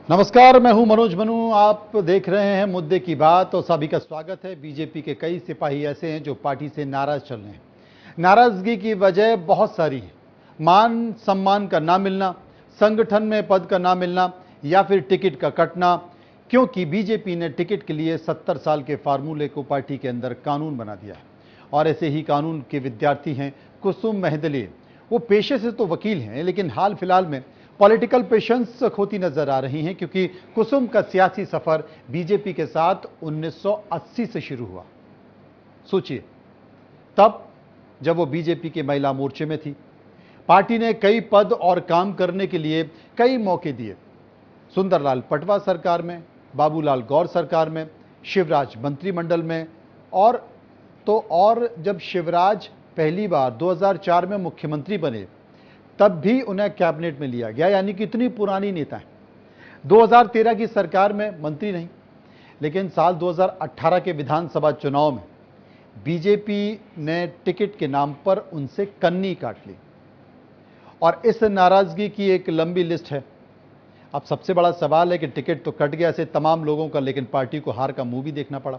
नमस्कार, मैं हूं मनोज मनु। आप देख रहे हैं मुद्दे की बात और सभी का स्वागत है। बीजेपी के कई सिपाही ऐसे हैं जो पार्टी से नाराज चल रहे हैं। नाराजगी की वजह बहुत सारी है। मान सम्मान का ना मिलना, संगठन में पद का ना मिलना या फिर टिकट का कटना, क्योंकि बीजेपी ने टिकट के लिए 70 साल के फार्मूले को पार्टी के अंदर कानून बना दिया है। और ऐसे ही कानून के विद्यार्थी हैं कुसुम महदले। वो पेशे से तो वकील हैं, लेकिन हाल फिलहाल में पॉलिटिकल पेशेंस खोती नजर आ रही हैं, क्योंकि कुसुम का सियासी सफर बीजेपी के साथ 1980 से शुरू हुआ। सोचिए, तब जब वो बीजेपी के महिला मोर्चे में थी, पार्टी ने कई पद और काम करने के लिए कई मौके दिए। सुंदरलाल पटवा सरकार में, बाबूलाल गौर सरकार में, शिवराज मंत्रिमंडल में, और जब शिवराज पहली बार 2004 में मुख्यमंत्री बने, तब भी उन्हें कैबिनेट में लिया गया। यानी कि इतनी पुरानी नेता है। 2013 की सरकार में मंत्री नहीं, लेकिन साल 2018 के विधानसभा चुनाव में बीजेपी ने टिकट के नाम पर उनसे कन्नी काट ली और इस नाराजगी की एक लंबी लिस्ट है। अब सबसे बड़ा सवाल है कि टिकट तो कट गया ऐसे तमाम लोगों का, लेकिन पार्टी को हार का मुंह भी देखना पड़ा।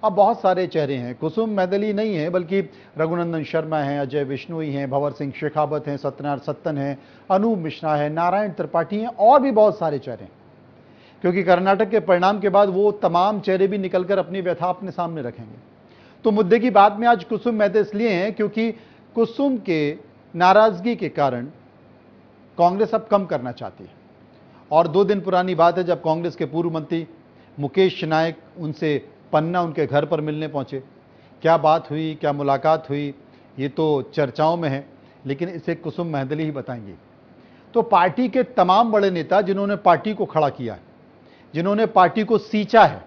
अब बहुत सारे चेहरे हैं। कुसुम महदली नहीं है, बल्कि रघुनंदन शर्मा हैं, अजय विश्नोई हैं, भंवर सिंह शेखावत हैं, सत्यनारायण सत्तन हैं, अनूप मिश्रा है, नारायण त्रिपाठी हैं और भी बहुत सारे चेहरे हैं। क्योंकि कर्नाटक के परिणाम के बाद वो तमाम चेहरे भी निकलकर अपनी व्यथा अपने सामने रखेंगे। तो मुद्दे की बात में आज कुसुम महदे इसलिए हैं क्योंकि कुसुम के नाराजगी के कारण कांग्रेस अब कम करना चाहती है। और 2 दिन पुरानी बात है जब कांग्रेस के पूर्व मंत्री मुकेश नायक उनसे पन्ना उनके घर पर मिलने पहुंचे। क्या बात हुई, क्या मुलाकात हुई, ये तो चर्चाओं में है, लेकिन इसे कुसुम महदली ही बताएंगी। तो पार्टी के तमाम बड़े नेता जिन्होंने पार्टी को खड़ा किया है, जिन्होंने पार्टी को सींचा है,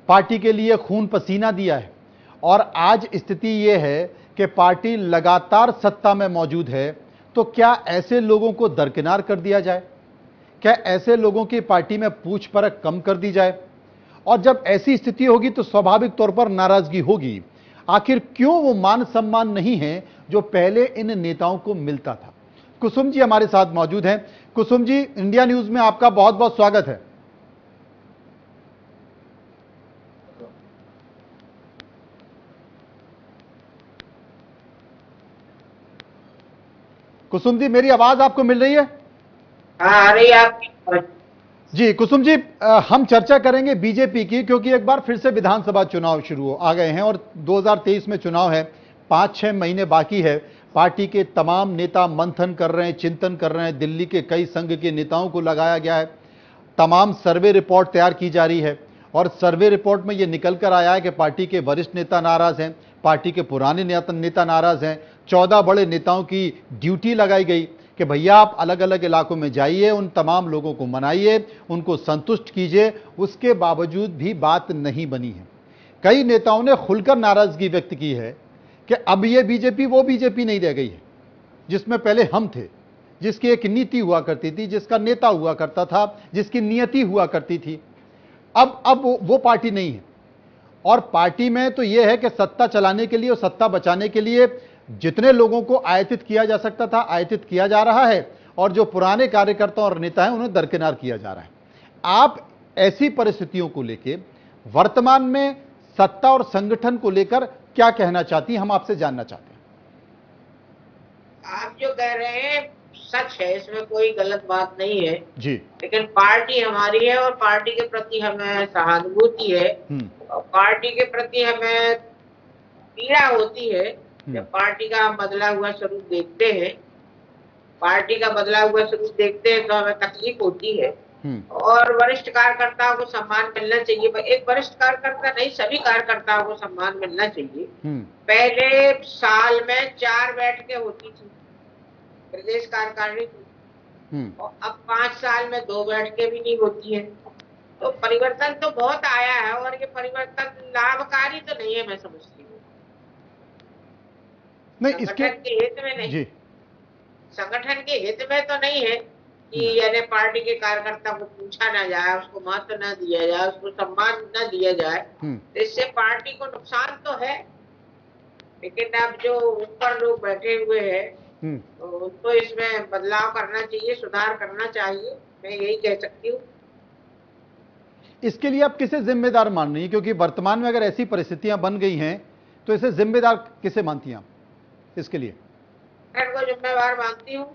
पार्टी के लिए खून पसीना दिया है, और आज स्थिति यह है कि पार्टी लगातार सत्ता में मौजूद है, तो क्या ऐसे लोगों को दरकिनार कर दिया जाए? क्या ऐसे लोगों की पार्टी में पूछ परख कम कर दी जाए? और जब ऐसी स्थिति होगी तो स्वाभाविक तौर पर नाराजगी होगी। आखिर क्यों वो मान सम्मान नहीं है जो पहले इन नेताओं को मिलता था? कुसुम जी हमारे साथ मौजूद हैं। कुसुम जी, इंडिया न्यूज में आपका बहुत बहुत स्वागत है। कुसुम जी, मेरी आवाज आपको मिल रही है? हाँ, आ रही है आपकी आवाज़। जी कुसुम जी, हम चर्चा करेंगे बीजेपी की, क्योंकि एक बार फिर से विधानसभा चुनाव शुरू आ गए हैं और 2023 में चुनाव है। 5-6 महीने बाकी है। पार्टी के तमाम नेता मंथन कर रहे हैं, चिंतन कर रहे हैं। दिल्ली के कई संघ के नेताओं को लगाया गया है। तमाम सर्वे रिपोर्ट तैयार की जा रही है और सर्वे रिपोर्ट में यह निकल कर आया है कि पार्टी के वरिष्ठ नेता नाराज हैं, पार्टी के पुराने नेता नाराज हैं। 14 बड़े नेताओं की ड्यूटी लगाई गई कि भैया आप अलग अलग इलाकों में जाइए, उन तमाम लोगों को मनाइए, उनको संतुष्ट कीजिए। उसके बावजूद भी बात नहीं बनी है। कई नेताओं ने खुलकर नाराजगी व्यक्त की है कि अब ये बीजेपी वो बीजेपी नहीं रह गई है जिसमें पहले हम थे, जिसकी एक नीति हुआ करती थी, जिसका नेता हुआ करता था, जिसकी नियति हुआ करती थी। अब वो पार्टी नहीं है। और पार्टी में तो यह है कि सत्ता चलाने के लिए और सत्ता बचाने के लिए जितने लोगों को आयतित किया जा सकता था आयतित किया जा रहा है, और जो पुराने कार्यकर्ता और नेता हैं उन्हें दरकिनार किया जा रहा है। आप ऐसी परिस्थितियों को लेकर वर्तमान में सत्ता और संगठन को लेकर क्या कहना चाहती हैं, हम आपसे जानना चाहते हैं। आप जो कह रहे हैं सच है, इसमें कोई गलत बात नहीं है जी। लेकिन पार्टी हमारी है और पार्टी के प्रति हमें सहानुभूति है और पार्टी के प्रति हमें पीड़ा होती है। जब पार्टी का हम बदला हुआ स्वरूप देखते हैं, पार्टी का बदला हुआ स्वरूप देखते हैं तो हमें तकलीफ होती है। और वरिष्ठ कार्यकर्ताओं को सम्मान मिलना चाहिए। एक वरिष्ठ कार्यकर्ता नहीं, सभी कार्यकर्ताओं को सम्मान मिलना चाहिए। पहले साल में 4 बैठकें होती थी प्रदेश कार्यकारिणी की, और अब 5 साल में 2 बैठकें भी नहीं होती है। तो परिवर्तन तो बहुत आया है और ये परिवर्तन लाभकारी तो नहीं है, मैं समझती हूँ। संगठन के हित में नहीं, संगठन के हित में तो नहीं है कि यानी पार्टी के कार्यकर्ता को पूछा ना जाए, उसको महत्व न दिया जाए, उसको सम्मान न दिया जाए। इससे पार्टी को नुकसान तो है, लेकिन अब जो ऊपर लोग बैठे हुए हैं तो इसमें बदलाव करना चाहिए, सुधार करना चाहिए, मैं यही कह सकती हूँ। इसके लिए आप किसे जिम्मेदार मान रही हैं? क्योंकि वर्तमान में अगर ऐसी परिस्थितियां बन गई हैं तो इसे जिम्मेदार किसे मानती हैं आप इसके लिए? को जिम्मेवार मानती हूँ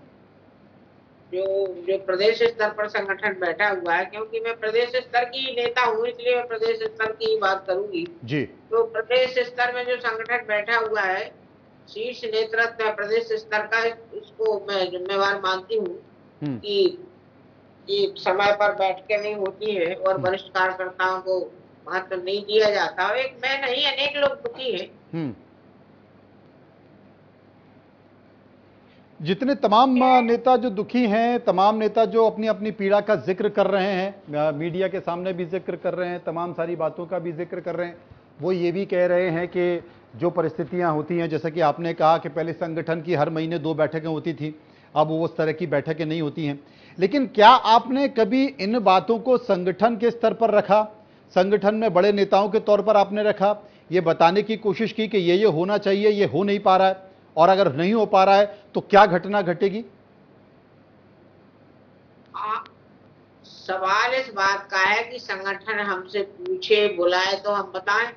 जो जो प्रदेश स्तर पर संगठन बैठा हुआ है, क्योंकि मैं प्रदेश स्तर की नेता हूँ, इसलिए मैं प्रदेश स्तर की ही बात करूंगी जी। तो प्रदेश स्तर में जो संगठन बैठा हुआ है, शीर्ष नेतृत्व प्रदेश स्तर का, उसको मैं जिम्मेवार मानती हूँ कि समय पर बैठकें नहीं होती है और वरिष्ठ कार्यकर्ताओं को महत्व नहीं दिया जाता। एक मैं नहीं, अनेक लोग दुखी हैं। जितने तमाम नेता जो दुखी हैं, तमाम नेता जो अपनी अपनी पीड़ा का जिक्र कर रहे हैं, मीडिया के सामने भी जिक्र कर रहे हैं, तमाम सारी बातों का भी जिक्र कर रहे हैं, वो ये भी कह रहे हैं कि जो परिस्थितियां होती हैं, जैसा कि आपने कहा कि पहले संगठन की हर महीने 2 बैठकें होती थी, अब वो उस तरह की बैठकें नहीं होती हैं। लेकिन क्या आपने कभी इन बातों को संगठन के स्तर पर रखा, संगठन में बड़े नेताओं के तौर पर आपने रखा, ये बताने की कोशिश की कि ये होना चाहिए, ये हो नहीं पा रहा है, और अगर नहीं हो पा रहा है तो क्या घटना घटेगी? सवाल इस बात का है कि संगठन हमसे पूछे, बुलाए तो हम बताएं,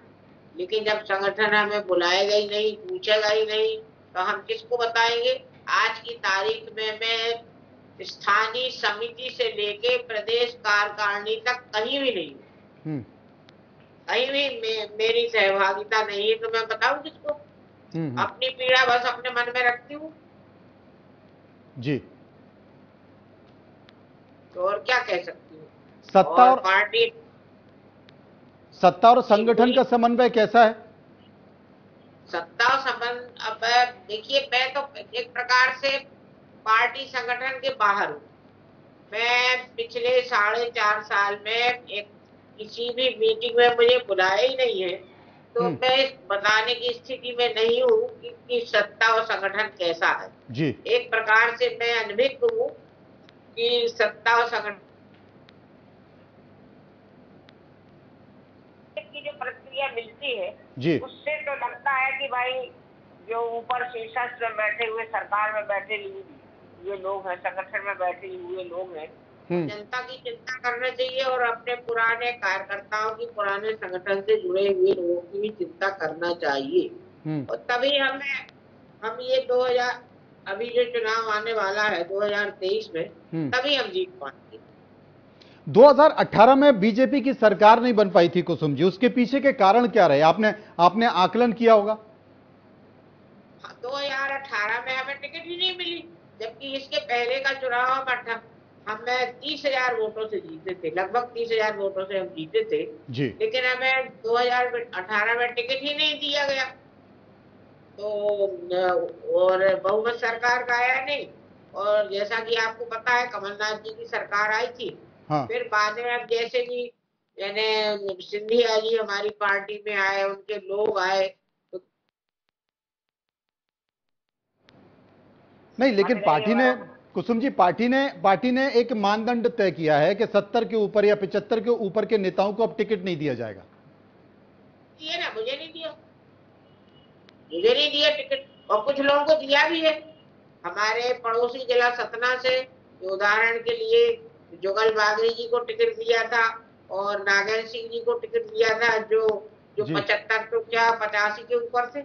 लेकिन जब संगठन हमें बुलाएगा ही नहीं, पूछेगा ही नहीं, तो हम किसको बताएंगे? आज की तारीख में मैं स्थानीय समिति से लेके प्रदेश कार्यकारिणी तक कहीं भी नहीं हूँ, कहीं भी मेरी सहभागिता नहीं है, तो मैं बताऊं किसको? अपनी पीड़ा बस अपने मन में रखती हूँ जी। तो और क्या कह सकती हूँ? सत्ता और पार्टी, सत्ता और संगठन का समन्वय कैसा है? सत्ता और संबंध, अब देखिए, मैं तो एक प्रकार से पार्टी संगठन के बाहर हूँ। मैं पिछले 4.5 साल में एक किसी भी मीटिंग में मुझे बुलाया ही नहीं है, तो मैं बताने की स्थिति में नहीं हूँ कि सत्ता और संगठन कैसा है जी। एक प्रकार से मैं अनभिज्ञ हूँ कि सत्ता और संगठन की जो प्रक्रिया मिलती है जी, उससे तो लगता है कि भाई जो ऊपर शीर्षस्थ में बैठे हुए, सरकार में बैठे हुए लोग हैं, संगठन में बैठे हुए लोग हैं, जनता की चिंता करना चाहिए और अपने पुराने कार्यकर्ताओं की, पुराने संगठन से जुड़े हुए लोगों की भी चिंता करना चाहिए। और तभी हम ये 2000 अभी जो चुनाव आने वाला है 2023 में, तभी हम जीत पाएंगे। 2018 में बीजेपी की सरकार नहीं बन पाई थी कुसुम जी, उसके पीछे के कारण क्या रहे? आपने आकलन किया होगा। 2018 में हमें टिकट ही नहीं मिली, जबकि इसके पहले का चुनाव हम 30,000 वोटों से जीते थे, लगभग 30,000 वोटों से हम जीते थे जी। लेकिन हमें 2018 में टिकट ही नहीं दिया गया, तो और बहुमत सरकार का आया नहीं। और जैसा कि आपको पता है, कमलनाथ जी की सरकार आई थी। हाँ। फिर बाद में अब जैसे कि यानी सिंधिया जी हमारी पार्टी में आए, उनके लोग आए, तो नहीं, लेकिन पार्टी ने, कुसुम जी, पार्टी ने एक मानदंड तय किया है कि 70 के ऊपर या 75 के ऊपर के नेताओं को अब टिकट नहीं दिया जाएगा। दिया ना, मुझे नहीं दिया टिकट, और कुछ लोगों को दिया भी है। हमारे पड़ोसी जिला सतना से उदाहरण के लिए जुगल बागरी जी को टिकट दिया था और नागेंद्र सिंह जी को टिकट दिया था, जो 75 तो क्या 85 के ऊपर थे।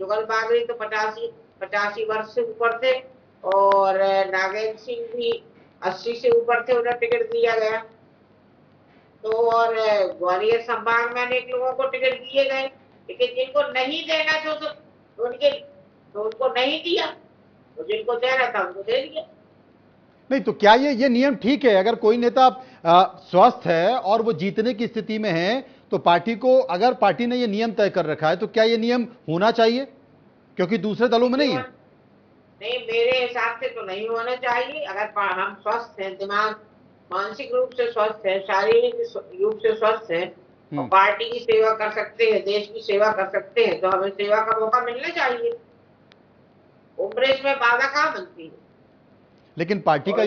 जुगल बागरी तो 85 वर्ष से ऊपर थे और नागेंद्र सिंह भी 80 से ऊपर थे, उन्हें टिकट दिया गया। तो और ग्वालियर संभाग में अनेक लोगों को टिकट दिए गए, लेकिन जिनको नहीं देना तो उनको नहीं दिया, तो जिनको देना था उनको दे दिया। नहीं, तो क्या ये नियम ठीक है? अगर कोई नेता स्वस्थ है और वो जीतने की स्थिति में है, तो पार्टी को, अगर पार्टी ने ये नियम तय कर रखा है, तो क्या ये नियम होना चाहिए? क्योंकि दूसरे दलों में नहीं है। नहीं, मेरे हिसाब से तो नहीं होना चाहिए। अगर हम स्वस्थ हैं, दिमाग मानसिक रूप से स्वस्थ है, शारीरिक रूप से स्वस्थ है और पार्टी की सेवा कर सकते हैं, देश की सेवा कर सकते हैं, तो हमें सेवा का मौका मिलना चाहिए। उम्र इसमें बाधा कहाँ बनती है? लेकिन पार्टी का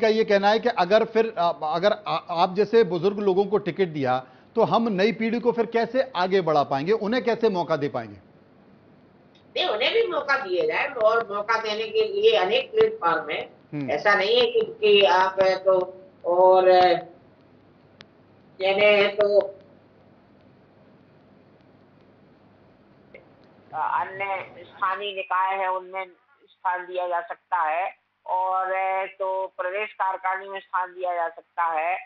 ये कहना है कि अगर आप जैसे बुजुर्ग लोगों को टिकट दिया, तो हम नई पीढ़ी को फिर कैसे आगे बढ़ा पाएंगे, उन्हें कैसे मौका दे पाएंगे? नहीं, उन्हें भी मौका दिया जाए, और मौका देने के लिए अनेक प्लेटफॉर्म है। ऐसा नहीं है कि आप तो और यानी तो अन्य स्थानीय निकाय है उनमें स्थान दिया जा सकता है, और तो प्रदेश कार्यकारिणी में स्थान दिया जा सकता है,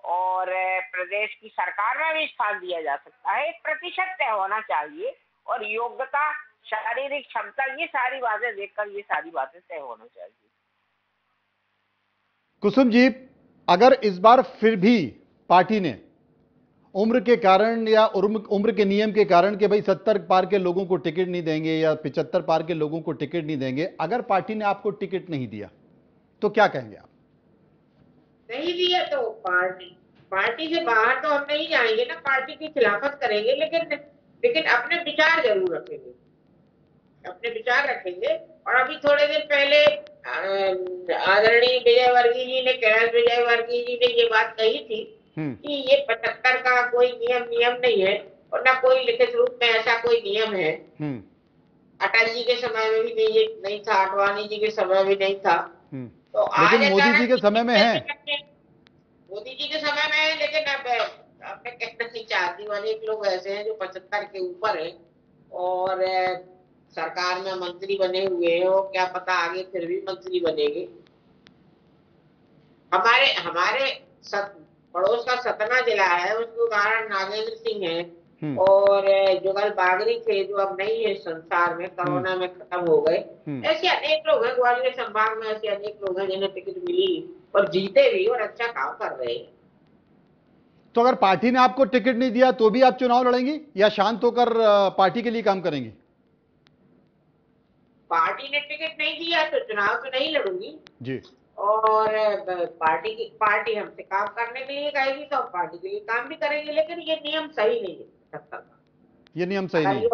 और प्रदेश की सरकार में भी स्थान दिया जा सकता है। एक प्रतिशत तय होना चाहिए, और योग्यता, शारीरिक क्षमता, ये सारी बातें देखकर ये सारी बातें तय होना चाहिए। कुसुम जी, अगर इस बार फिर भी पार्टी ने उम्र के कारण या उम्र के नियम के कारण कि भाई 70 पार के लोगों को टिकट नहीं देंगे या 75 पार के लोगों को टिकट नहीं देंगे, अगर पार्टी ने आपको टिकट नहीं दिया तो क्या कहेंगे आप? नहीं दिया तो पार्टी से बाहर तो हम नहीं जाएंगे ना, पार्टी की खिलाफत करेंगे, लेकिन अपने विचार जरूर रखेंगे, अपने विचार रखेंगे। और अभी थोड़े दिन पहले आदरणीय विजयवर्गीय जी ने, कैलाश विजयवर्गीय जी ने ये बात कही थी कि ये 75 का कोई नियम नहीं है, और ना कोई लिखित रूप में ऐसा कोई नियम है। अटल जी के समय में भी नहीं था, आडवाणी जी के समय भी नहीं था। तो आज लेकिन मोदी जी के समय में है, मोदी जी के समय में है, लेकिन अब मैं कहना नहीं चाहती, अनेक लोग ऐसे हैं जो 75 के ऊपर है और सरकार में मंत्री बने हुए हैं, और क्या पता आगे फिर भी मंत्री बनेंगे। हमारे पड़ोस का सतना जिला है, उसके उदाहरण नागेंद्र सिंह है, और जुगल बागरी थे जो अब नहीं है संसार में, कोरोना में खत्म हो गए। ऐसे अनेक लोग हैं, ग्वालियर संभाग में ऐसे अनेक लोग हैं जिन्हें टिकट मिली और जीते भी और अच्छा काम कर रहे हैं। तो अगर पार्टी ने आपको टिकट नहीं दिया तो भी आप चुनाव लड़ेंगे या शांत होकर पार्टी के लिए काम करेंगे? पार्टी ने टिकट नहीं दिया तो चुनाव तो नहीं लड़ूंगी जी, और पार्टी हमसे काम करने के लिए कहेगी तो हम पार्टी के लिए काम भी करेंगे, लेकिन ये नियम सही नहीं है 70 का। ये नियम सही नहीं है।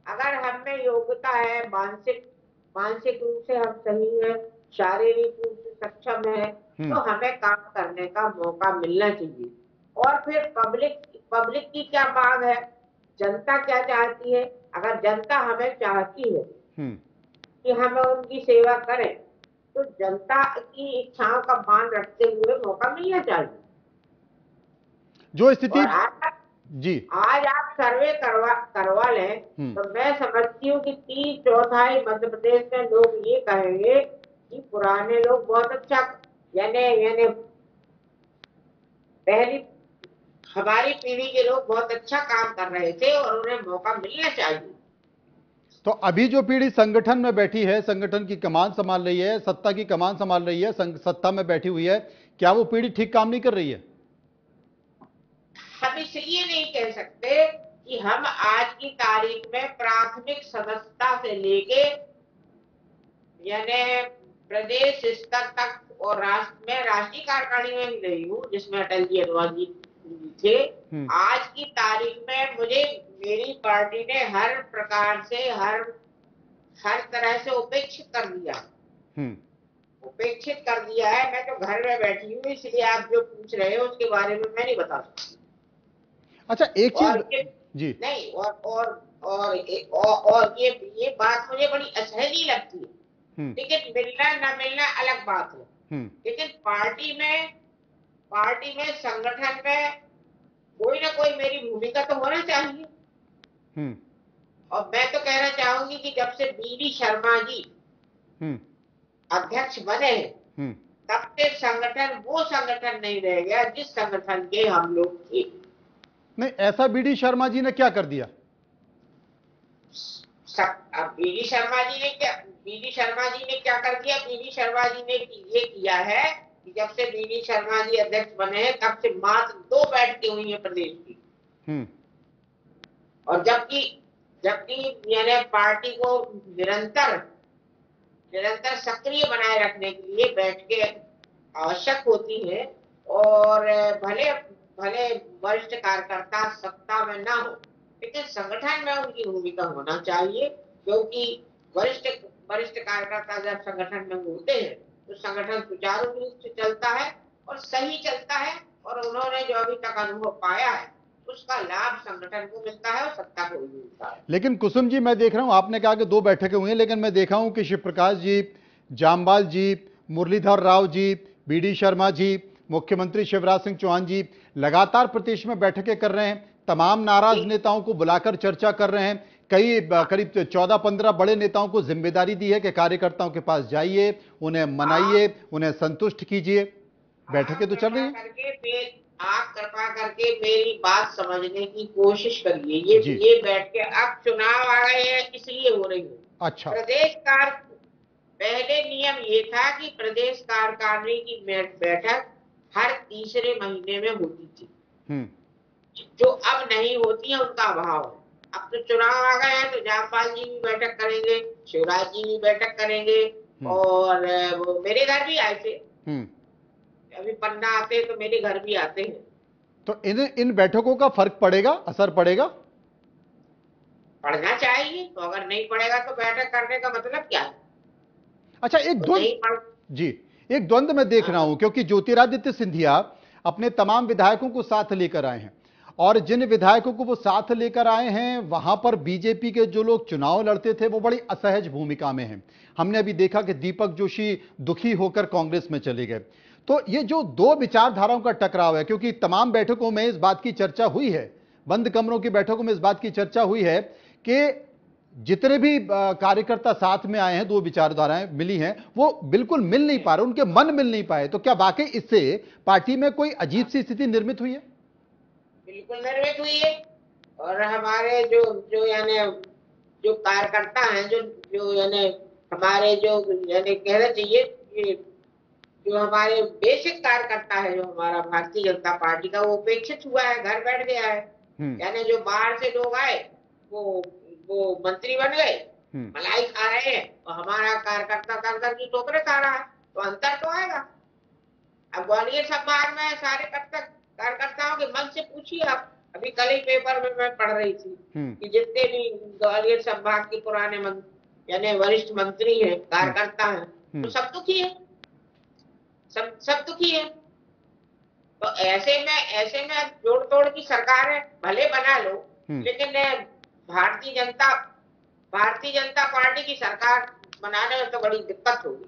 अगर हम में योग्यता है, मानसिक रूप से हम सही है, शारीरिक रूप से सक्षम है, तो हमें काम करने का मौका मिलना चाहिए। और फिर पब्लिक की क्या मांग है, जनता क्या चाहती है। अगर जनता हमें चाहती है कि हम उनकी सेवा करें, तो जनता की इच्छाओं का मान रखते हुए मौका मिलना चाहिए। जो स्थिति जी आज आप सर्वे करवा लें तो मैं समझती हूँ कि 3/4 मध्य प्रदेश में लोग ये कहेंगे कि पुराने लोग बहुत अच्छा, यानी पहली हमारी पीढ़ी के लोग बहुत अच्छा काम कर रहे थे और उन्हें मौका मिलना चाहिए। तो अभी जो पीढ़ी संगठन में बैठी है, संगठन की कमान संभाल रही है, सत्ता की कमान संभाल रही है, सत्ता में बैठी हुई है, क्या वो पीढ़ी ठीक काम नहीं कर रही है? हम इसलिए नहीं कह सकते कि हम आज की तारीख में प्राथमिक सदस्यता से लेके यानी प्रदेश स्तर तक और राष्ट्रीय कार्यकारिणी में भी रही हूँ जिसमें अटल जी अडवाणी थे। आज की तारीख में मेरी पार्टी ने हर प्रकार से हर तरह से उपेक्षित कर दिया है। मैं तो घर में बैठी हूँ, इसलिए आप जो पूछ रहे हो उसके बारे में मैं नहीं बता सकती। अच्छा, एक चीज जी नहीं, और ये बात मुझे बड़ी असहनीय लगती है। टिकट मिलना ना मिलना अलग बात है, लेकिन पार्टी में संगठन में कोई ना कोई मेरी भूमिका तो होना चाहिए। और मैं तो कहना चाहूंगी कि जब से बीडी शर्मा जी अध्यक्ष बने तब से संगठन वो संगठन नहीं रह गया जिस संगठन के हम लोग थे। नहीं, ऐसा बीडी शर्मा जी ने क्या कर दिया? बीडी शर्मा जी ने क्या कर दिया? बीडी शर्मा जी ने ये किया है कि जब से बीडी शर्मा जी अध्यक्ष बने हैं तब से मात्र 2 बैठकें हुई है प्रदेश की। और जबकि यानी पार्टी को निरंतर सक्रिय बनाए रखने के लिए बैठकें आवश्यक होती है, और भले वरिष्ठ कार्यकर्ता सत्ता में ना हो, लेकिन संगठन में उनकी भूमिका होना चाहिए, क्योंकि वरिष्ठ कार्यकर्ता जब संगठन में होते हैं तो संगठन सुचारू रूप से चलता है और सही चलता है, और उन्होंने जो अभी तक अनुभव पाया है उसका लाभ संगठन को मिलता है और सत्ता को भी मिलता है। लेकिन कुसुम जी, मैं देख रहा हूं आपने कहा कि 2 बैठकें हुई हैं, लेकिन मैं देखा हूं कि शिव प्रकाश जी, जामवाल जी, मुरलीधर राव जी, बीडी शर्मा जी, मुख्यमंत्री शिवराज सिंह चौहान जी लगातार प्रदेश में बैठकें कर रहे हैं, तमाम नाराज नेताओं को बुलाकर चर्चा कर रहे हैं। करीब 14-15 बड़े नेताओं को जिम्मेदारी दी है कि कार्यकर्ताओं के पास जाइए, उन्हें मनाइए, उन्हें संतुष्ट कीजिए। बैठकें तो चल रही हैं। आप कृपा करके मेरी बात समझने की कोशिश करिए। ये बैठ के अब चुनाव आ गए हैं इसलिए हो रही है। अच्छा, पहले नियम ये था कि प्रदेश कार्यकारिणी की बैठक हर तीसरे महीने में होती थी, जो अब नहीं होती है, उनका अभाव है। अब तो चुनाव आ गए हैं तो जायसवाल जी भी बैठक करेंगे, शिवराज जी भी बैठक करेंगे, और वो मेरे घर भी आए थे, अभी पन्ना आते हैं तो मेरे घर भी आते हैं। तो इन बैठकों का फर्क पड़ेगा, असर पड़ेगा? पढ़ना चाहिए, तो अगर नहीं पड़ेगा तो बैठक करने का मतलब क्या है? अच्छा, एक द्वंद मैं देख रहा हूं, क्योंकि ज्योतिरादित्य सिंधिया अपने तमाम विधायकों को साथ लेकर आए हैं, और जिन विधायकों को वो साथ लेकर आए हैं वहां पर बीजेपी के जो लोग चुनाव लड़ते थे वो बड़ी असहज भूमिका में हैं। हमने अभी देखा कि दीपक जोशी दुखी होकर कांग्रेस में चले गए। तो ये जो दो विचारधाराओं का टकराव है, क्योंकि तमाम बैठकों में इस बात की चर्चा हुई है, बंद कमरों की बैठकों में इस बात की चर्चा हुई है कि जितने भी कार्यकर्ता साथ में आए हैं, दो विचारधाराएं मिली हैं, वो बिल्कुल मिल नहीं पा रहे, उनके मन मिल नहीं पाए। तो क्या वाकई इससे पार्टी में कोई अजीब सी स्थिति निर्मित हुई है? बिल्कुल निर्मित हुई है। और हमारे जो यानी जो कार्यकर्ता हैं, जो यानी हमारे जो यानी कहना चाहिए कि जो हमारे बेसिक कार्यकर्ता है, जो हमारा भारतीय जनता पार्टी का, वो उपेक्षित हुआ है, घर बैठ गया है। यानी जो बाहर से लोग आए वो मंत्री बन गए, मलाई खा रहे हैं, और हमारा कार्यकर्ता कर की टोकरे खा रहा है, तो अंतर तो आएगा। अब ग्वालियर संभाग में सारे कार्यकर्ताओं के मन से पूछिए आप। अभी कल ही पेपर में मैं पढ़ रही थी कि जितने भी ग्वालियर संभाग के पुराने यानी वरिष्ठ मंत्री हैं, कार्यकर्ता हैं, तो सब दुखी है, सब दुखी है। तो ऐसे में जोड़ तोड़ की सरकार है, भले बना लो, लेकिन भारतीय जनता पार्टी की सरकार बनाने में तो बड़ी दिक्कत होगी।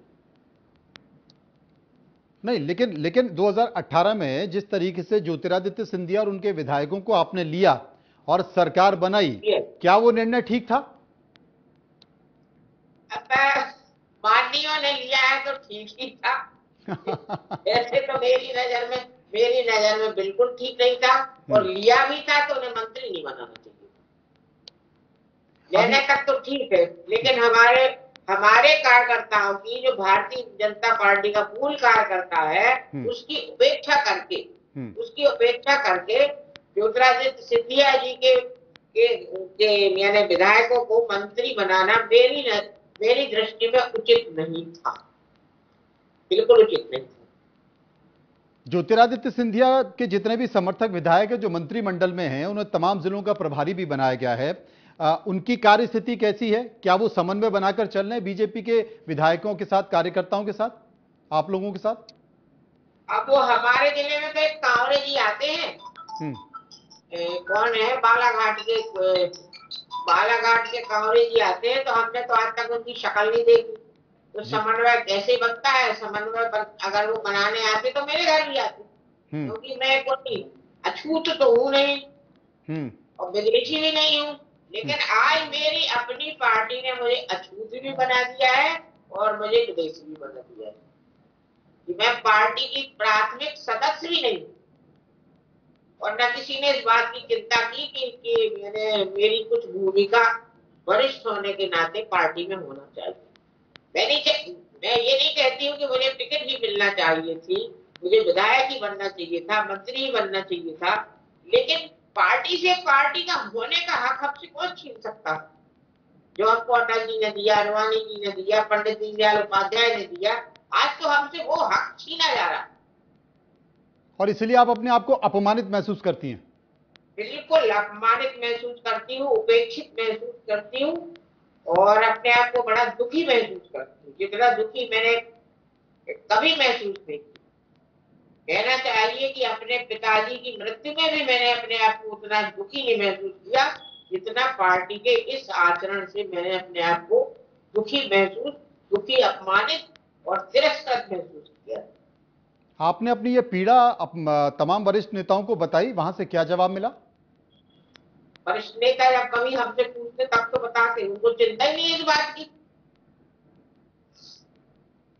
नहीं, लेकिन 2018 में जिस तरीके से ज्योतिरादित्य सिंधिया और उनके विधायकों को आपने लिया और सरकार बनाई, क्या वो निर्णय ठीक था? अब माननीयों ने लिया है तो ठीक ही था। ऐसे तो मेरी नजर में बिल्कुल ठीक नहीं था, और लिया भी था तो उन्हें मंत्री नहीं बनाना चाहिए। लेने तक तो ठीक है, लेकिन हमारे कार्यकर्ताओं की, जो भारतीय जनता पार्टी का मूल कार्यकर्ता है, उसकी उपेक्षा करके ज्योतिरादित्य सिंधिया जी के यानी विधायकों को मंत्री बनाना मेरी दृष्टि में उचित नहीं था, बिल्कुल उचित नहीं था। ज्योतिरादित्य सिंधिया के जितने भी समर्थक विधायक है जो मंत्रिमंडल में हैं, उन्हें तमाम जिलों का प्रभारी भी बनाया गया है। उनकी कार्य स्थिति कैसी है? क्या वो समन्वय बनाकर चल रहे हैं बीजेपी के विधायकों के साथ, कार्यकर्ताओं के साथ, आप लोगों के साथ? अब वो हमारे जिले में तो एक कांवरे जी आते हैं, कौन है, बालाघाट के कांवरे जी आते हैं, तो हमने तो आज तक उनकी शक्ल नहीं देखी। तो समन्वय कैसे बनता है? अगर वो बनाने आते तो मेरे घर भी आते, क्योंकि मैं कोई अछूत तो हूं नहीं और विदेशी भी नहीं हूं। लेकिन आज मेरी अपनी पार्टी ने मुझे अछूत भी बना दिया है और मुझे विदेशी भी बना दिया है कि मैं पार्टी की प्राथमिक सदस्य भी नहीं, और न किसी ने इस बात की चिंता की कि मेरी कुछ भूमिका वरिष्ठ होने के नाते पार्टी में होना चाहिए। मैं ये नहीं कहती हूँ कि मुझे टिकट ही मिलना चाहिए थी, मुझे विधायक ही बनना चाहिए था, मंत्री ही बनना चाहिए था, लेकिन पार्टी से पार्टी का होने का हक हमसे कौन छीन सकता? जो हमको अटल जी ने दिया, अडवाणी जी ने दिया, पंडित दीनदयाल उपाध्याय ने दिया, आज तो हमसे वो हक छीना जा रहा है। और इसलिए आप अपने आप को अपमानित महसूस करती हैं? बिल्कुल अपमानित महसूस करती हूँ, उपेक्षित महसूस करती हूँ, और अपने आप को बड़ा दुखी महसूस करती हूँ, जितना दुखी मैंने कभी महसूस नहीं किया। कहना चाहिए कि अपने पिताजी की मृत्यु में भी मैंने अपने आप को उतना दुखी नहीं महसूस किया जितना पार्टी के इस आचरण से मैंने अपने आप को दुखी, अपमानित और तिरस्कृत महसूस किया। आपने अपनी ये पीड़ा तमाम वरिष्ठ नेताओं को बताई, वहां से क्या जवाब मिला? वरिष्ठ नेता जब कभी हमसे पूछते तब तो बताते, उनको चिंता ही नहीं है इस बात की।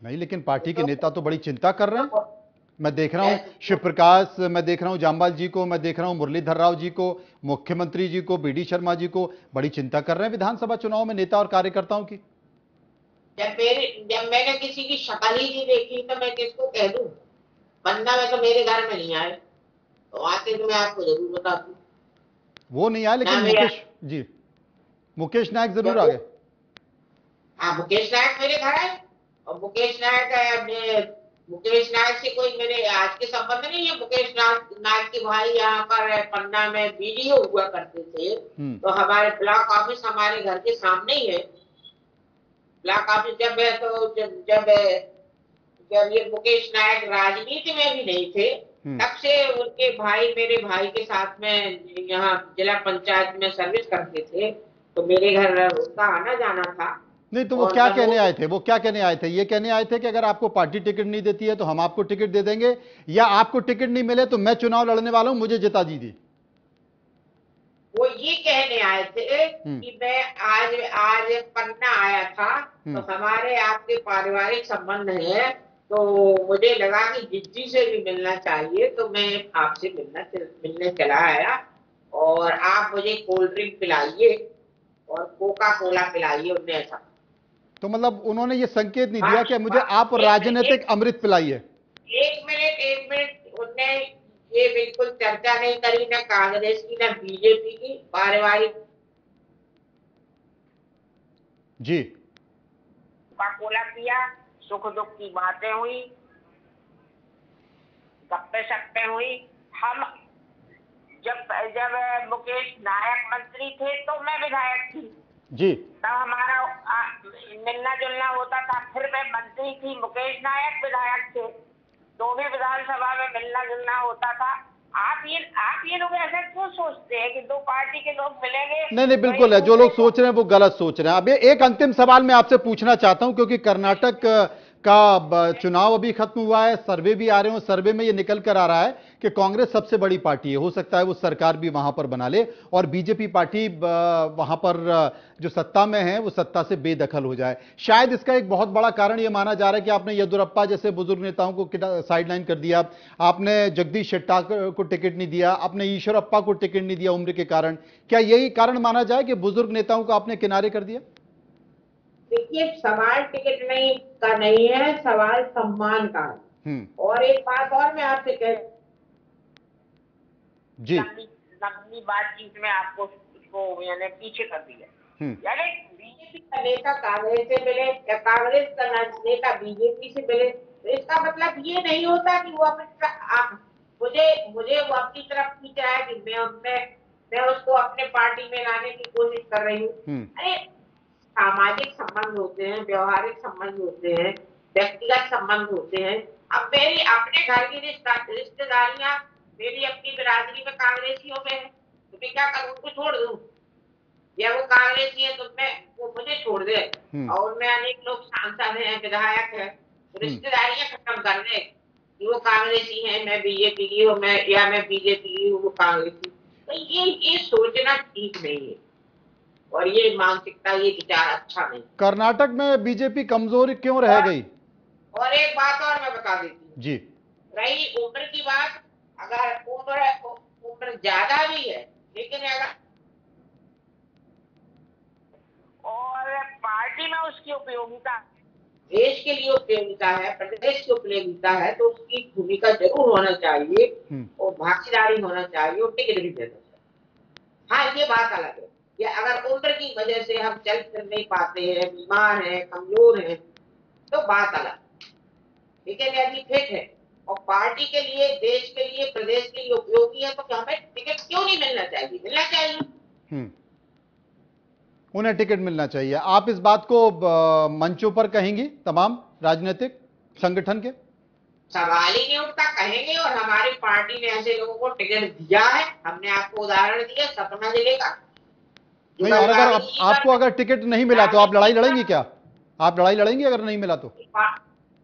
नहीं, लेकिन पार्टी के तो, नेता तो बड़ी चिंता कर रहे हैं। तो, मैं देख रहा हूं शिव प्रकाश, मैं देख रहा हूं जामवाल जी को, मैं देख रहा हूं मुरलीधर राव जी को, मुख्यमंत्री जी को, बीडी शर्मा जी को, बड़ी चिंता कर रहे हैं विधानसभा चुनाव में नेता और कार्यकर्ताओं की। जब मैंने किसी की शक्ल ही नहीं देखी तो मैं किसको कह दूं? बंदा में तो मेरे घर में नहीं आए, तो आते तो मैं आपको जरूर बता दूं। वो नहीं आए, लेकिन मुकेश नायक जरूर आ गए। हाँ, मुकेश नायक मेरे घर आए, और मुकेश नायक से कोई मेरे आज के संबंध नहीं है। मुकेश नायक के भाई यहाँ पर पन्ना में वीडियो हुआ करते थे, तो हमारे ब्लॉक ऑफिस हमारे घर के सामने ही है। ब्लॉक ऑफिस जब है तो जब ये मुकेश नायक राजनीति में भी नहीं थे, तब से उनके भाई मेरे भाई के साथ में यहाँ जिला पंचायत में सर्विस करते थे, तो मेरे घर उनका आना जाना था। नहीं तो वो क्या कहने आए थे? वो क्या कहने आए थे? ये कहने आए थे कि अगर आपको पार्टी टिकट नहीं देती है तो हम आपको टिकट दे देंगे, या आपको टिकट नहीं मिले तो मैं चुनाव लड़ने वाला हूं, मुझे जिता दीजिए। वो ये कहने आए थे कि मैं आज पन्ना आया था, तो हमारे आपके पारिवारिक संबंध है, तो मुझे लगा कि जिज्जी से भी मिलना चाहिए, तो मैं आपसे मिलने चला आया, और आप मुझे कोल्ड ड्रिंक पिलाइए और कोका कोला पिलाइए, उन्हें ऐसा। तो मतलब उन्होंने ये संकेत नहीं दिया कि मुझे आप राजनीतिक अमृत पिलाइए? एक मिनट, उनने ये बिल्कुल चर्चा नहीं करी, ना कांग्रेस की ना बीजेपी की, पारिवारिक जी कोला पिया, सुख दुख की बातें हुई, गप्पे शप्पे हुई। हम जब मुकेश नायक मंत्री थे तो मैं विधायक थी जी, तब हमारा मिलना जुलना होता था। फिर मैं मंत्री थी, मुकेश नायक विधायक थे, तो भी विधानसभा में मिलना जुलना होता था। आप ये लोग ऐसा क्यों सोचते हैं कि दो पार्टी के लोग मिलेंगे? नहीं बिल्कुल है, जो लोग सोच रहे हैं वो गलत सोच रहे हैं। अब एक अंतिम सवाल मैं आपसे पूछना चाहता हूं, क्योंकि कर्नाटक का चुनाव अभी खत्म हुआ है, सर्वे भी आ रहे हो, सर्वे में ये निकल कर आ रहा है कि कांग्रेस सबसे बड़ी पार्टी है, हो सकता है वो सरकार भी वहां पर बना ले, और बीजेपी पार्टी वहां पर जो सत्ता में है वो सत्ता से बेदखल हो जाए। शायद इसका एक बहुत बड़ा कारण ये माना जा रहा है कि आपने येदुरप्पा जैसे बुजुर्ग नेताओं को साइडलाइन कर दिया, आपने जगदीश शेट्टर को टिकट नहीं दिया, आपने ईश्वरप्पा को टिकट नहीं दिया उम्र के कारण। क्या यही कारण माना जाए कि बुजुर्ग नेताओं को आपने किनारे कर दिया? देखिए, सवाल टिकट नहीं है, सवाल सम्मान का है। और एक बात और मैं आपसे कह जी, लंबी बातचीत में आपको उसको यानी पीछे कर दिया। यानी बीजेपी का नेता कांग्रेस से मिले या कांग्रेस का नेता बीजेपी से मिले, तो इसका मतलब ये नहीं होता कि वो मुझे वो अपनी तरफ खींच रहा है कि मैं उसको अपने पार्टी में लाने की कोशिश कर रही हूँ। अरे, सामाजिक संबंध होते हैं, व्यवहारिक संबंध होते हैं, व्यक्तिगत संबंध होते हैं। अब मेरी अपने घर की रिश्तेदारियां मेरी अपनी बिरादरी में कांग्रेसियों में है, तो मैं क्या करूं? उनको छोड़ दूं, या वो कांग्रेसी है तो वो मुझे छोड़ दे? और उनमें अनेक लोग सांसद हैं, विधायक है, तो रिश्तेदारियां खत्म कर दे कि वो कांग्रेसी है, मैं बीजेपी की हूँ, मैं बीजेपी की हूँ, वो कांग्रेसी। तो ये सोचना ठीक नहीं है, और ये मानसिकता, ये विचार अच्छा नहीं। कर्नाटक में बीजेपी कमजोर क्यों रह गई? और एक बात और मैं बता देती हूँ जी, रही उम्र की बात, अगर उम्र ज्यादा भी है, लेकिन अगर और पार्टी में उसकी उपयोगिता, देश के लिए उपयोगिता है, प्रदेश की उपयोगिता है, तो उसकी भूमिका जरूर होना चाहिए और भागीदारी होना चाहिए और टिकट भी देना चाहिए। हाँ, ये बात अलग है। या अगर उम्र की वजह से हम चल फिर नहीं पाते हैं, बीमार हैं, कमजोर हैं, तो बात अलग। लेकिन यदि फिट है और पार्टी के लिए, देश के लिए, प्रदेश के लिए उपयोगी है, तो हमें टिकट क्यों नहीं मिलना चाहिए? मिलना चाहिए, उन्हें टिकट मिलना चाहिए। आप इस बात को मंचों पर कहेंगी तमाम राजनीतिक संगठन के? सवाल ही नहीं उठता, कहेंगे। और हमारी पार्टी ने ऐसे लोगों को टिकट दिया है, हमने आपको उदाहरण दिया सतना जिले का। नहीं, और अगर आपको अगर टिकट नहीं मिला तो आप लड़ाई लड़ेंगी क्या? आप लड़ाई लड़ेंगी अगर नहीं मिला तो?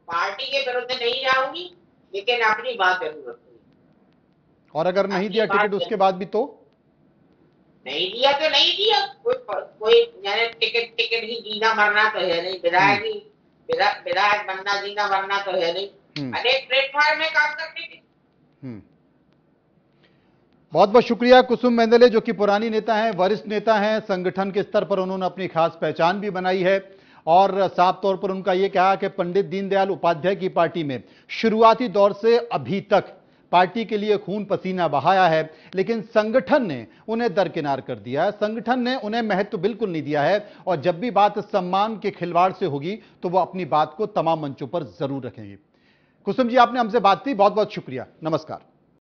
पार्टी के विरुद्ध नहीं जाऊंगी, लेकिन अपनी बात जरूर रखनी। और अगर नहीं दिया टिकट उसके बाद भी तो नहीं दिया तो नहीं दिया, कोई यानी टिकट टिकट ही जीना मरना तो है नहीं, विधायक ही विधायक बनना जीना मरना तो है नहीं, अनेक प्लेटफॉर्म में काम करने के। बहुत बहुत शुक्रिया कुसुम मेंदले, जो कि पुरानी नेता हैं, वरिष्ठ नेता हैं, संगठन के स्तर पर उन्होंने अपनी खास पहचान भी बनाई है और साफ तौर पर उनका यह कहा कि पंडित दीनदयाल उपाध्याय की पार्टी में शुरुआती दौर से अभी तक पार्टी के लिए खून पसीना बहाया है, लेकिन संगठन ने उन्हें दरकिनार कर दिया है, संगठन ने उन्हें महत्व बिल्कुल नहीं दिया है और जब भी बात सम्मान के खिलवाड़ से होगी तो वो अपनी बात को तमाम मंचों पर जरूर रखेंगे। कुसुम जी, आपने हमसे बात की, बहुत बहुत शुक्रिया, नमस्कार।